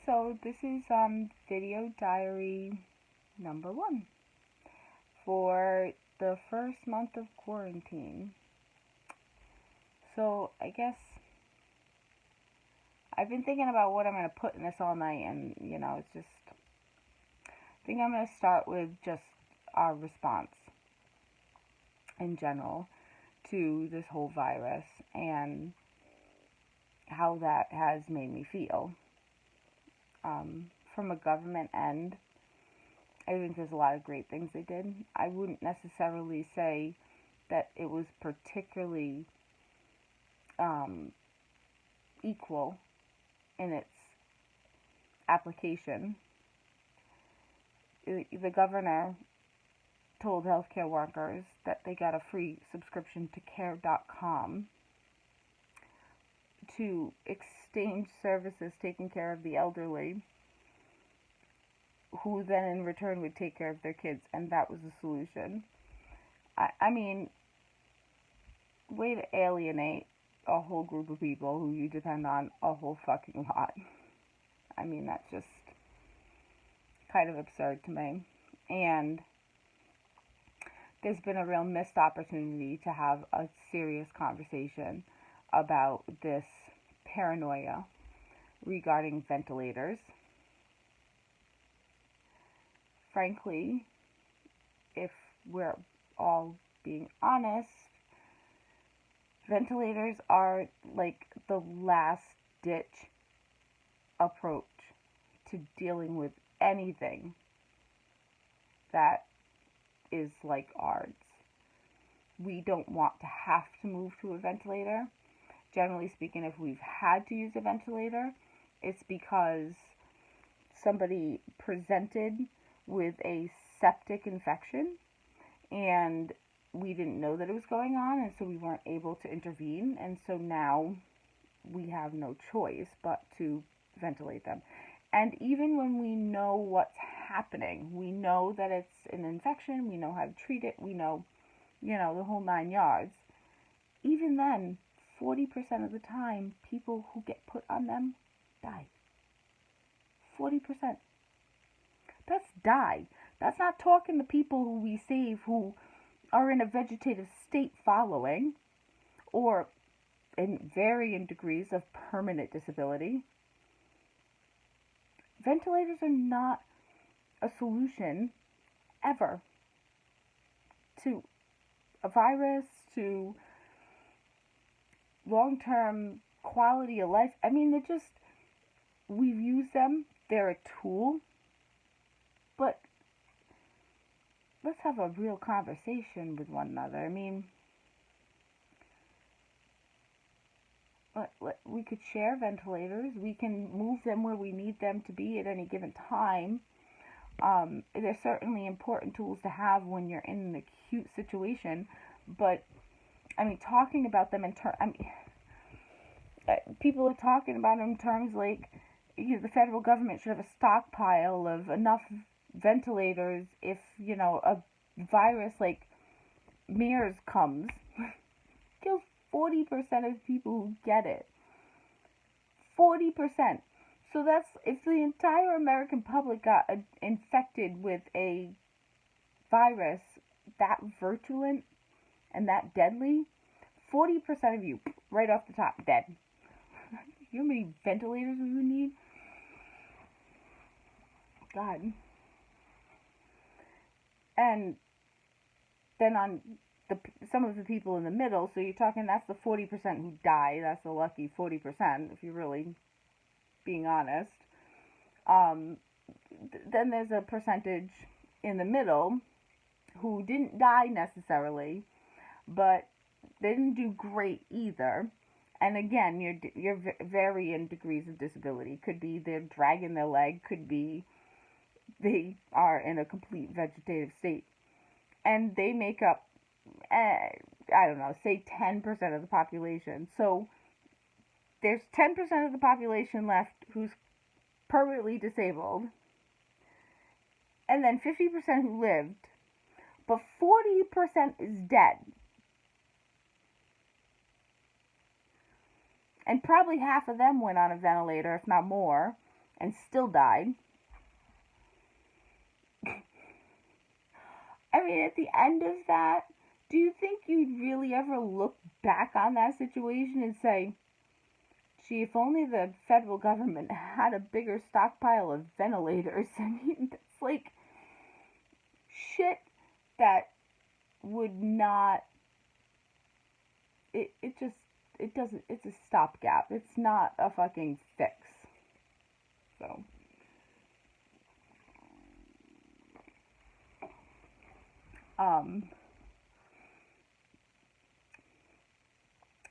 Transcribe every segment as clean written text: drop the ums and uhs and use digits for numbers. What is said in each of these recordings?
so this is video diary number 1 for the first month of quarantine. So I guess I've been thinking about what I'm going to put in this all night, and it's just, I think I'm going to start with just our response in general to this whole virus and how that has made me feel. From a government end, I think there's a lot of great things they did. I wouldn't necessarily say that it was particularly equal in its application. The governor told healthcare workers that they got a free subscription to care.com to exchange services taking care of the elderly, who then in return would take care of their kids, and that was the solution. I mean, way to alienate a whole group of people who you depend on a whole fucking lot. I mean, that's just kind of absurd to me. And there's been a real missed opportunity to have a serious conversation about this paranoia regarding ventilators. Frankly, if we're all being honest, ventilators are like the last ditch approach to dealing with anything that is like ours. We don't want to have to move to a ventilator. Generally speaking, if we've had to use a ventilator, it's because somebody presented with a septic infection and we didn't know that it was going on, and so we weren't able to intervene, and so now we have no choice but to ventilate them. And even when we know what's happening, we know that it's an infection, we know how to treat it, we know, the whole 9 yards, even then, 40% of the time, people who get put on them die. 40%. That's die. That's not talking to people who we save who are in a vegetative state following, or in varying degrees of permanent disability. Ventilators are not a solution ever to a virus, to long-term quality of life. I mean, we've used them, they're a tool, but let's have a real conversation with one another. I mean, we could share ventilators, we can move them where we need them to be at any given time. They're certainly important tools to have when you're in an acute situation, but I mean, talking about them people are talking about them in terms like the federal government should have a stockpile of enough ventilators if a virus like MERS comes, kills 40% of people who get it. 40%. So that's, if the entire American public got infected with a virus that virulent and that deadly, 40% of you, right off the top, dead. You know how many ventilators we would need? God. And then on some of the people in the middle, so you're talking, that's the 40% who die. That's the lucky 40%, if you're really being honest. Then there's a percentage in the middle who didn't die necessarily, but they didn't do great either. And again, you're varying degrees of disability. Could be they're dragging their leg, could be they are in a complete vegetative state. And they make up, say 10% of the population. So there's 10% of the population left who's permanently disabled, and then 50% who lived, but 40% is dead. And probably half of them went on a ventilator, if not more, and still died. I mean, at the end of that, do you think you'd really ever look back on that situation and say, gee, if only the federal government had a bigger stockpile of ventilators? I mean, that's like shit that would not, it doesn't, it's a stopgap. It's not a fucking fix. So,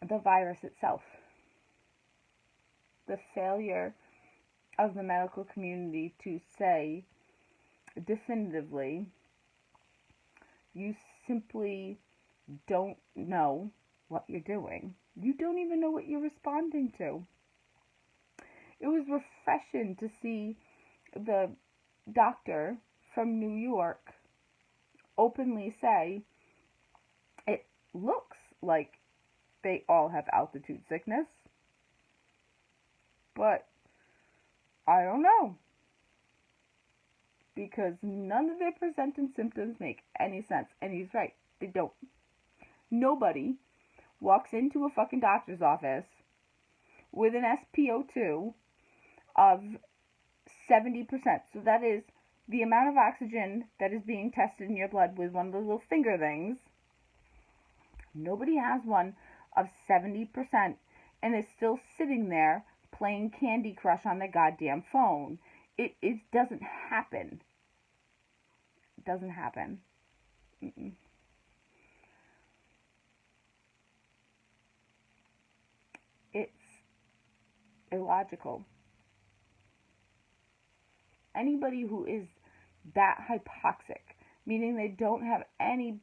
the virus itself, the failure of the medical community to say definitively, you simply don't know what you're doing. You don't even know what you're responding to. It was refreshing to see the doctor from New York openly say, it looks like they all have altitude sickness, but I don't know, because none of their presenting symptoms make any sense. And he's right, they don't. Nobody walks into a fucking doctor's office with an SpO2 of 70%. So that is the amount of oxygen that is being tested in your blood with one of those little finger things. Nobody has one of 70% and is still sitting there playing Candy Crush on their goddamn phone. It doesn't happen. It doesn't happen. Mm-mm. It's illogical. Anybody who is that hypoxic, meaning they don't have any,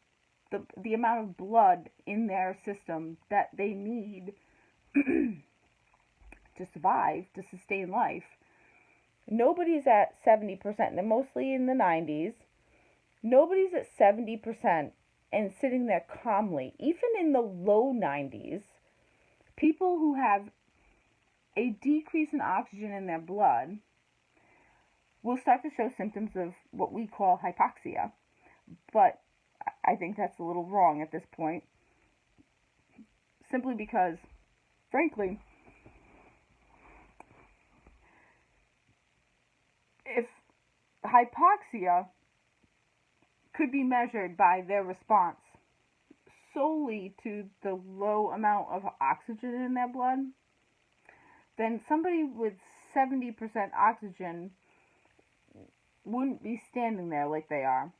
the amount of blood in their system that they need to survive, to sustain life. Nobody's at 70%. They're mostly in the 90s. Nobody's at 70% and sitting there calmly. Even in the low 90s, people who have a decrease in oxygen in their blood will start to show symptoms of what we call hypoxia. But I think that's a little wrong at this point. Simply because, frankly, if hypoxia could be measured by their response solely to the low amount of oxygen in their blood, then somebody with 70% oxygen wouldn't be standing there like they are.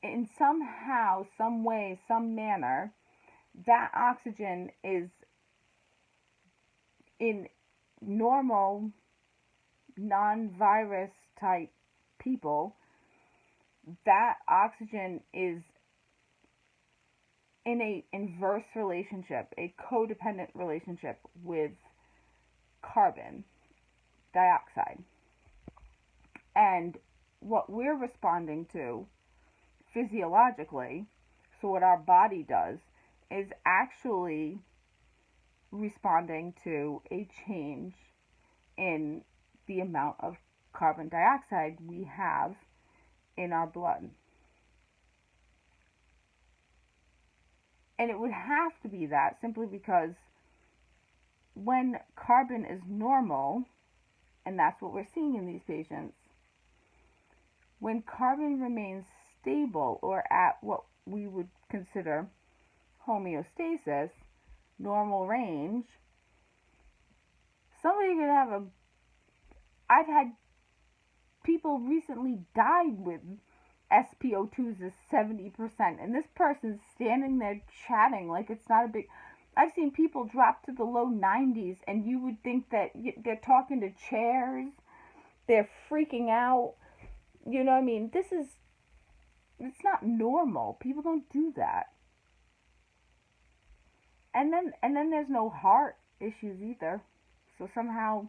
In somehow, some way, some manner, that oxygen is in normal, non-virus type people, that oxygen is in a inverse relationship, a codependent relationship with carbon dioxide. And what we're responding to physiologically, so what our body does, is actually responding to a change in the amount of carbon dioxide we have in our blood. And it would have to be that simply because when carbon is normal, and that's what we're seeing in these patients, when carbon remains stable or at what we would consider homeostasis, normal range, somebody could have I've had people recently died with SpO2s of 70%, and this person's standing there chatting like it's not a big... I've seen people drop to the low 90s, and you would think that they're talking to chairs, they're freaking out. You know what I mean? It's not normal. People don't do that. And then there's no heart issues either. So somehow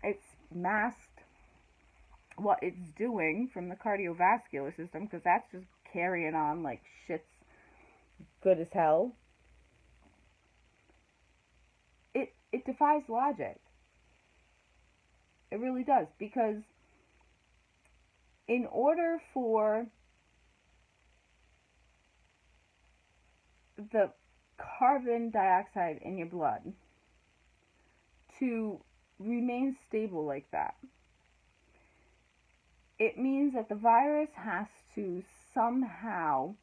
it's masked what it's doing from the cardiovascular system, because that's just carrying on like shit's good as hell. It defies logic. It really does, because in order for the carbon dioxide in your blood to remain stable like that, it means that the virus has to somehow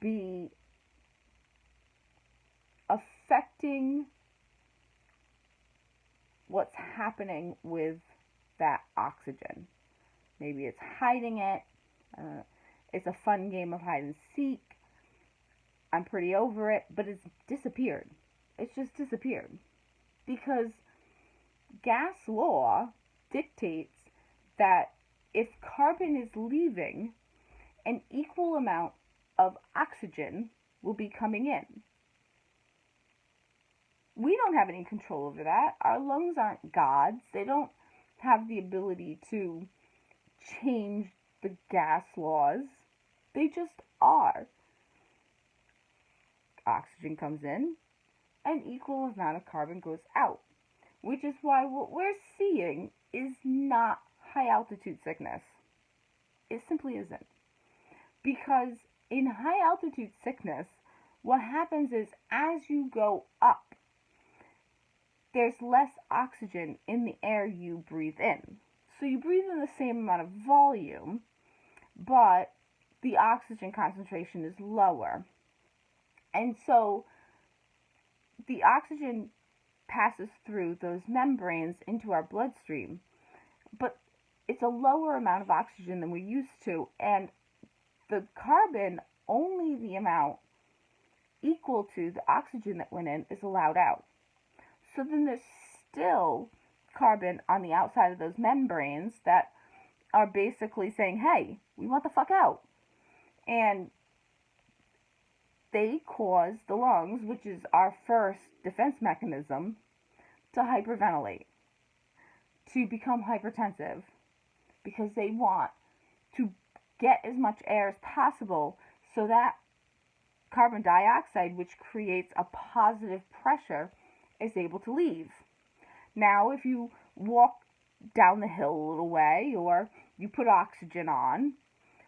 be affecting what's happening with that oxygen. Maybe it's hiding it. It's a fun game of hide and seek. I'm pretty over it, but it's disappeared. It's just disappeared. Because gas law dictates that if carbon is leaving, an equal amount of oxygen will be coming in. We don't have any control over that. Our lungs aren't gods. They don't have the ability to change the gas laws. They just are. Oxygen comes in, an equal amount of carbon goes out, which is why what we're seeing is not high altitude sickness. It simply isn't. Because in high altitude sickness, what happens is as you go up, there's less oxygen in the air you breathe in. So you breathe in the same amount of volume, but the oxygen concentration is lower. And so the oxygen passes through those membranes into our bloodstream, but it's a lower amount of oxygen than we're used to, and the carbon, only the amount equal to the oxygen that went in, is allowed out. So then there's still carbon on the outside of those membranes that are basically saying, hey, we want the fuck out. And they cause the lungs, which is our first defense mechanism, to hyperventilate, to become hypertensive, because they want to get as much air as possible so that carbon dioxide, which creates a positive pressure, is able to leave. Now, if you walk down the hill a little way or you put oxygen on,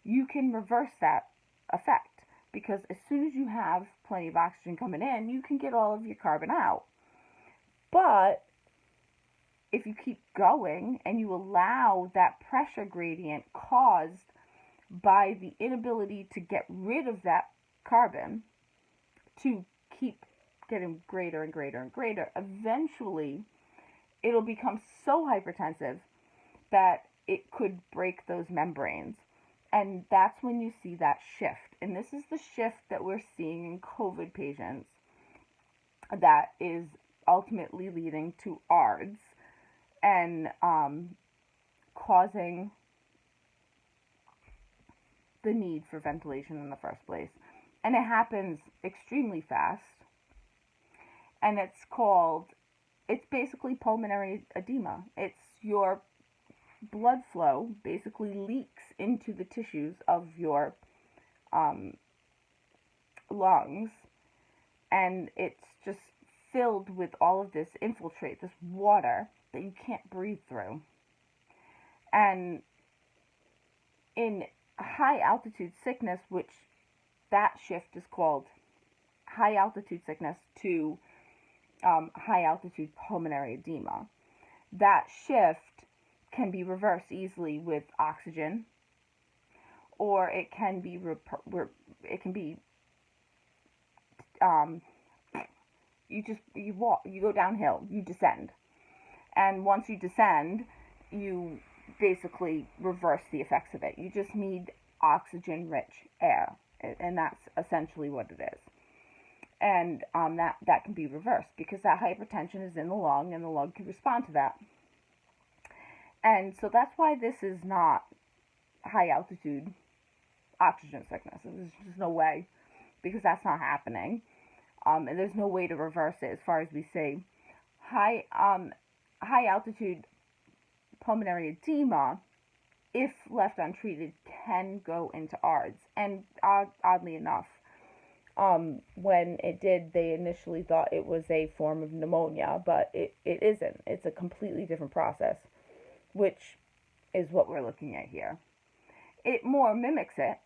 you can reverse that effect, because as soon as you have plenty of oxygen coming in, you can get all of your carbon out. But if you keep going and you allow that pressure gradient caused by the inability to get rid of that carbon to keep getting greater and greater and greater, eventually it'll become so hypertensive that it could break those membranes. And that's when you see that shift. And this is the shift that we're seeing in COVID patients that is ultimately leading to ARDS and causing the need for ventilation in the first place. And it happens extremely fast. And it's basically pulmonary edema. It's your blood flow basically leaks into the tissues of your lungs, and it's just filled with all of this infiltrate, this water that you can't breathe through. And in high altitude sickness, which that shift is called high altitude sickness to high altitude pulmonary edema, that shift can be reversed easily with oxygen, or it can be you go downhill, you descend, and once you descend, you basically reverse the effects of it. You just need oxygen-rich air, and that's essentially what it is. And that can be reversed because that hypertension is in the lung, and the lung can respond to that. And so that's why this is not high altitude oxygen sickness. There's just no way, because that's not happening. And there's no way to reverse it, as far as we say. High altitude pulmonary edema, if left untreated, can go into ARDS. And oddly enough, When it did, they initially thought it was a form of pneumonia, but it isn't. It's a completely different process, which is what we're looking at here. It more mimics it,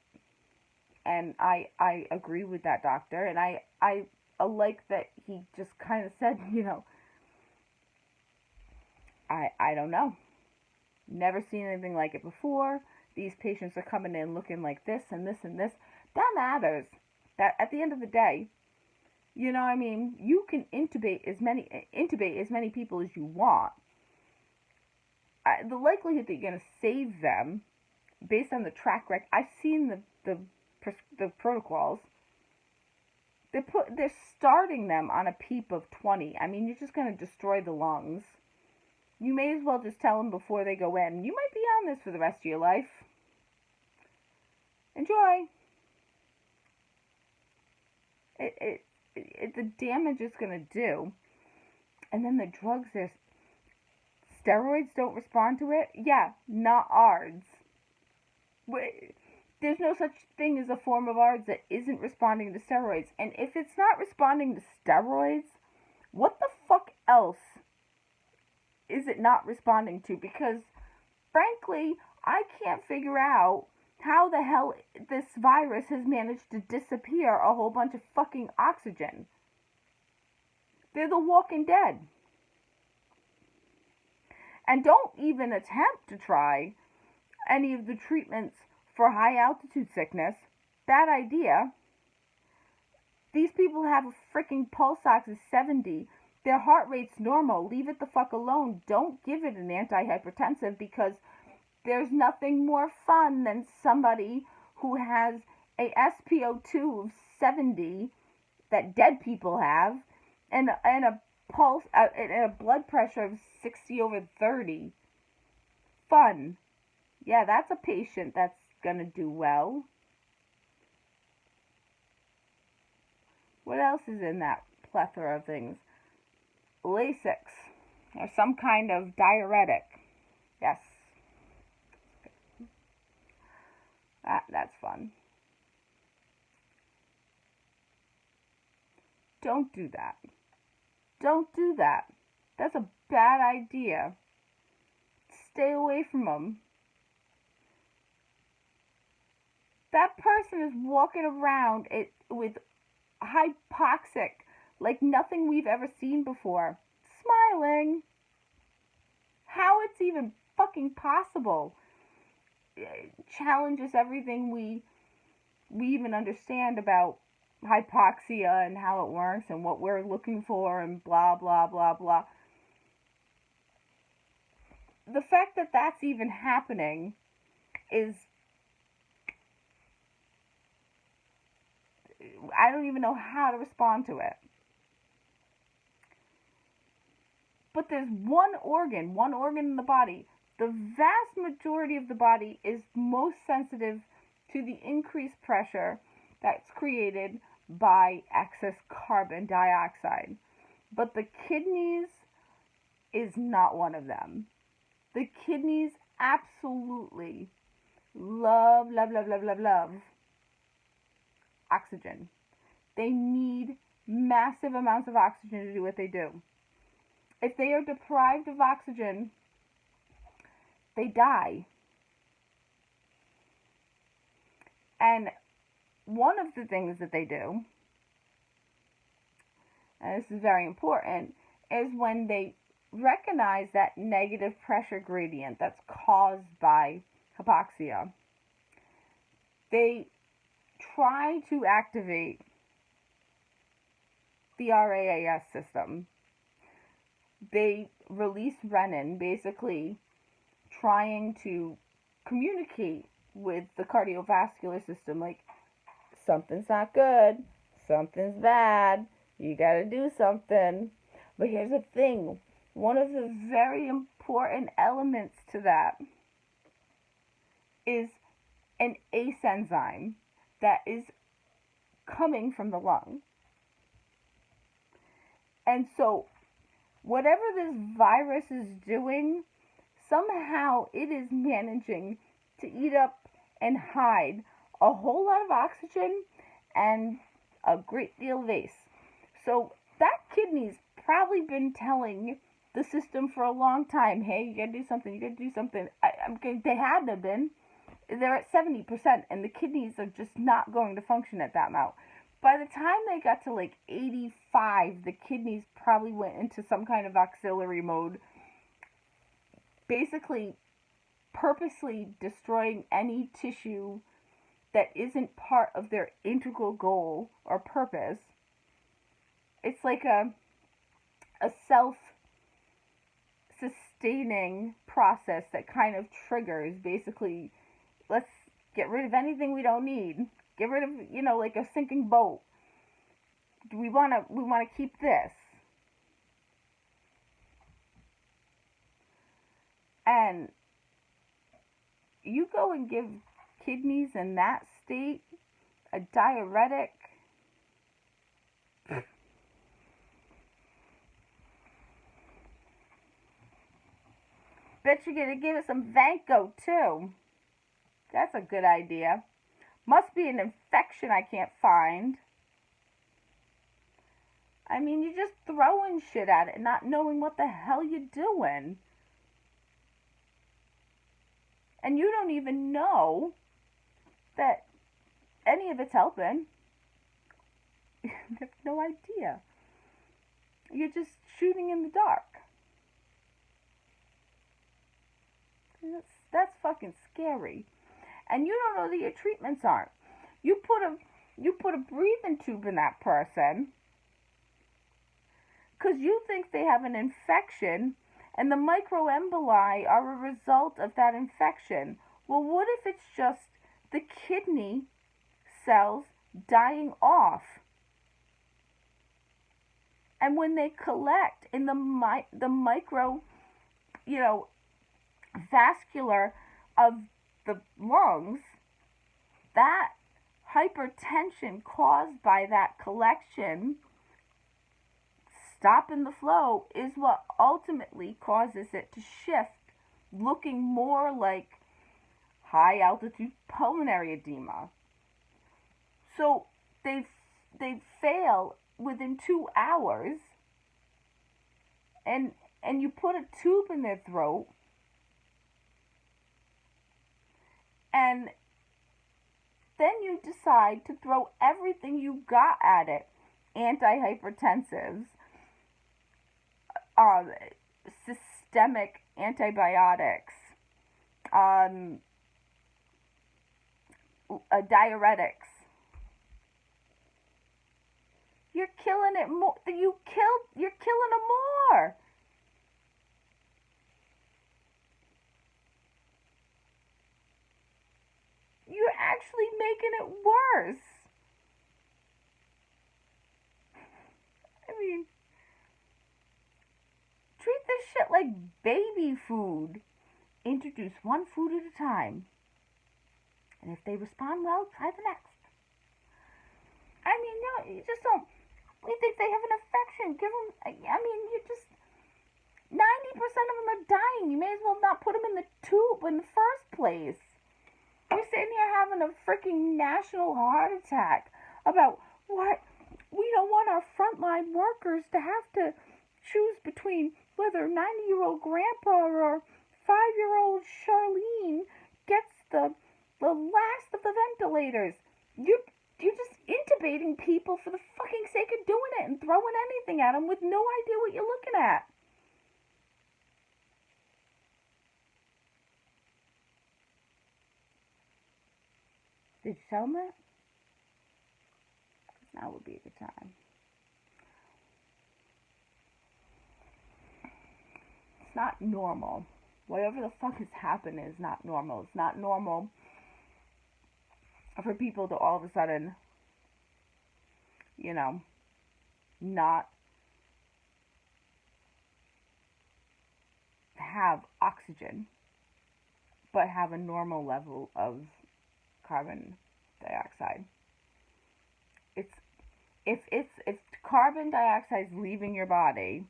and I agree with that doctor, and I like that he just kind of said, I don't know. Never seen anything like it before. These patients are coming in looking like this and this and this. That matters. That at the end of the day, you know what I mean? You can intubate as many people as you want. The likelihood that you're going to save them based on the track record, I've seen the protocols. They're starting them on a PEEP of 20. I mean, you're just going to destroy the lungs. You may as well just tell them before they go in. You might be on this for the rest of your life. Enjoy. The damage it's going to do. And then the drugs, steroids don't respond to it? Yeah, not ARDS. There's no such thing as a form of ARDS that isn't responding to steroids. And if it's not responding to steroids, what the fuck else is it not responding to? Because, frankly, I can't figure out how the hell this virus has managed to disappear a whole bunch of fucking oxygen. They're the Walking Dead. And don't even attempt to try any of the treatments for high altitude sickness. Bad idea. These people have a freaking pulse ox of 70. Their heart rate's normal. Leave it the fuck alone. Don't give it an antihypertensive, because there's nothing more fun than somebody who has a SpO2 of 70 that dead people have, and a pulse and a blood pressure of 60/30. Fun. Yeah, that's a patient that's gonna do well. What else is in that plethora of things? Lasix, or some kind of diuretic. Yes. That's fun. Don't do that. Don't do that. That's a bad idea. Stay away from them. That person is walking around with hypoxic, like nothing we've ever seen before, smiling. How it's even fucking possible challenges everything we even understand about hypoxia and how it works and what we're looking for and blah blah blah blah. The fact that that's even happening is, I don't even know how to respond to it. But there's one organ in the body. The vast majority of the body is most sensitive to the increased pressure that's created by excess carbon dioxide. But the kidneys is not one of them. The kidneys absolutely love oxygen. They need massive amounts of oxygen to do what they do. If they are deprived of oxygen, they die. And one of the things that they do, and this is very important, is when they recognize that negative pressure gradient that's caused by hypoxia, they try to activate the RAAS system. They release renin, basically trying to communicate with the cardiovascular system, like, something's not good, something's bad, you gotta do something. But here's the thing, one of the very important elements to that is an ACE enzyme that is coming from the lung. And so, whatever this virus is doing, somehow it is managing to eat up and hide a whole lot of oxygen and a great deal of ACE. So that kidney's probably been telling the system for a long time, hey, you gotta do something, you gotta do something. They hadn't have been. They're at 70%, and the kidneys are just not going to function at that amount. By the time they got to like 85, the kidneys probably went into some kind of auxiliary mode, basically purposely destroying any tissue that isn't part of their integral goal or purpose. It's like a self-sustaining process that kind of triggers, basically, let's get rid of anything we don't need. Get rid of, like a sinking boat. We want to keep this. And you go and give kidneys in that state a diuretic, bet you're gonna give it some Vanco too. That's a good idea. Must be an infection I can't find. I mean, you're just throwing shit at it and not knowing what the hell you're doing. And you don't even know that any of it's helping. You have no idea. You're just shooting in the dark. That's fucking scary. And you don't know that your treatments aren't. You put a breathing tube in that person because you think they have an infection, and the microemboli are a result of that infection. Well, what if it's just the kidney cells dying off? And when they collect in the micro, vascular of the lungs, that hypertension caused by that collection stopping the flow is what ultimately causes it to shift, looking more like high altitude pulmonary edema. So they fail within 2 hours, and you put a tube in their throat, and then you decide to throw everything you got at it. Antihypertensives, systemic antibiotics, diuretics. You're killing it more. You're killing them more. You're actually making it worse. I mean, treat this shit like baby food. Introduce one food at a time. And if they respond well, try the next. I mean, no, you just don't. You think they have an infection? Give them. I mean, you just. 90% of them are dying. You may as well not put them in the tube in the first place. We're sitting here having a freaking national heart attack about what? We don't want our frontline workers to have to choose between whether 90-year-old grandpa or 5-year-old Charlene gets the last of the ventilators. You're just intubating people for the fucking sake of doing it and throwing anything at them with no idea what you're looking at. Did you tell them that? Because now would be a good time. It's not normal. Whatever the fuck has happened is not normal. It's not normal for people to all of a sudden, not have oxygen, but have a normal level of carbon dioxide. If carbon dioxide is leaving your body,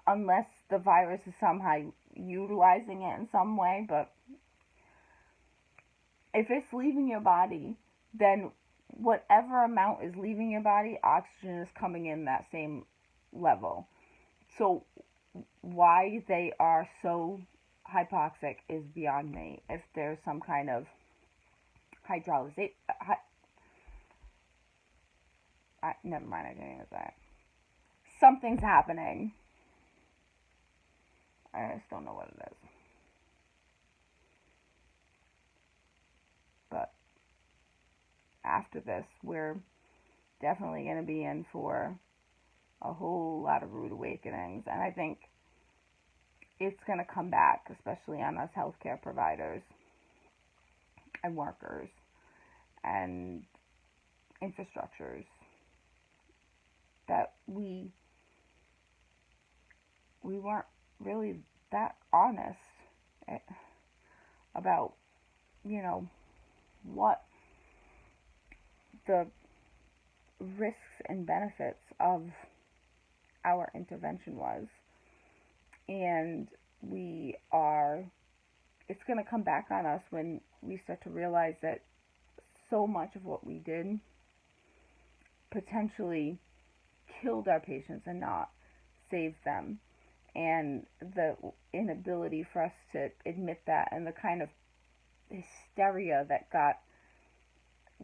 unless the virus is somehow utilizing it in some way, but if it's leaving your body, then whatever amount is leaving your body, oxygen is coming in that same level. So why they are so hypoxic is beyond me. If there's some kind of hydrolyzation, never mind, I didn't even say it. Something's happening. I just don't know what it is. But after this, we're definitely going to be in for a whole lot of rude awakenings. And I think it's going to come back, especially on us healthcare providers and workers and infrastructures, that we weren't really that honest about, what the risks and benefits of our intervention was. And it's going to come back on us when we start to realize that so much of what we did potentially killed our patients and not saved them. And the inability for us to admit that, and the kind of hysteria that got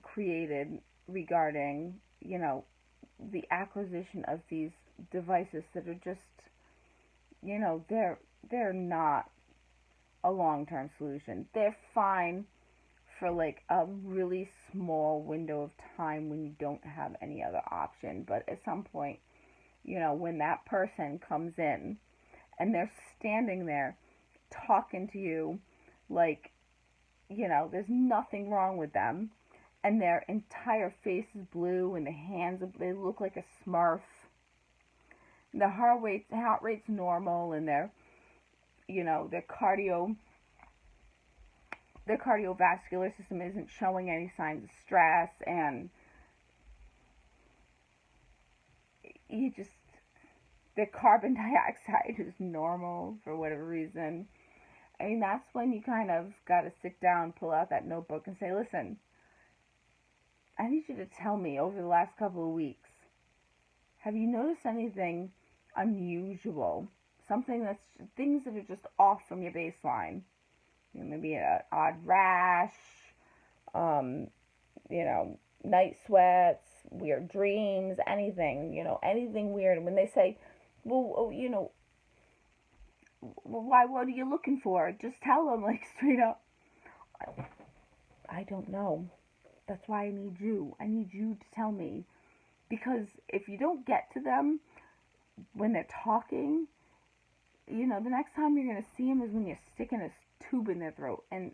created regarding, the acquisition of these devices that are just, they're not a long-term solution. They're fine for like a really small window of time when you don't have any other option. But at some point, when that person comes in and they're standing there talking to you like, there's nothing wrong with them, and their entire face is blue and the hands, they look like a smurf. The heart rate's normal, and their cardiovascular system isn't showing any signs of stress, and the carbon dioxide is normal for whatever reason. I mean, that's when you kind of got to sit down, pull out that notebook, and say, listen, I need you to tell me over the last couple of weeks, have you noticed anything unusual? Things that are just off from your baseline. Maybe an odd rash, night sweats, weird dreams, anything, anything weird. And when they say, well, what are you looking for? Just tell them, like, straight up, I don't know. That's why I need you. I need you to tell me. Because if you don't get to them when they're talking, the next time you're going to see them is when you're sticking a tube in their throat. And,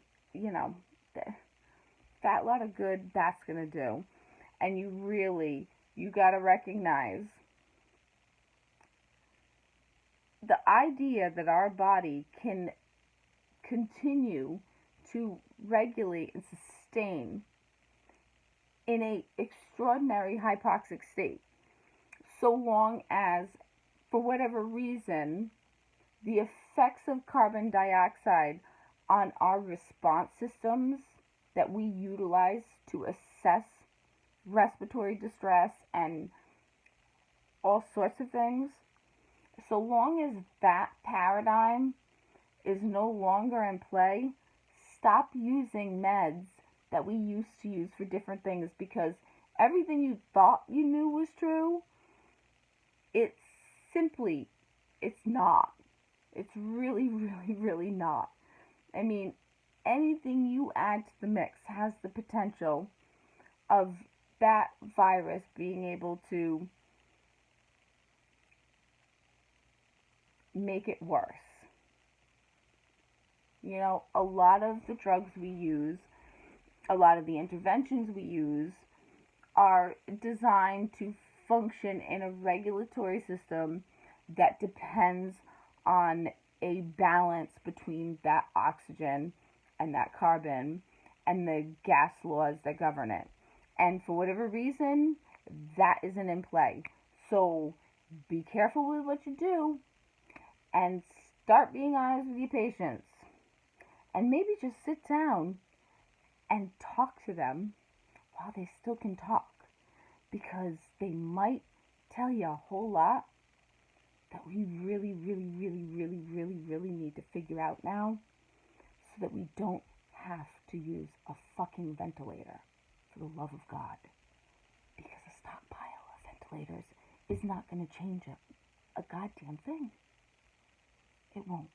that lot of good that's going to do. And you got to recognize the idea that our body can continue to regulate and sustain in a extraordinary hypoxic state, so long as, for whatever reason, the effects of carbon dioxide on our response systems that we utilize to assess respiratory distress and all sorts of things, so long as that paradigm is no longer in play, stop using meds that we used to use for different things, because everything you thought you knew was true, it's not. It's really, really, really not. I mean, anything you add to the mix has the potential of that virus being able to make it worse. A lot of the drugs we use, a lot of the interventions we use are designed to function in a regulatory system that depends on a balance between that oxygen and that carbon and the gas laws that govern it. And for whatever reason, that isn't in play. So be careful with what you do, and start being honest with your patients. And maybe just sit down and talk to them while they still can talk, because they might tell you a whole lot that we really, really, really, really, really, really need to figure out now, so that we don't have to use a fucking ventilator, for the love of God. Because a stockpile of ventilators is not going to change a goddamn thing. It won't.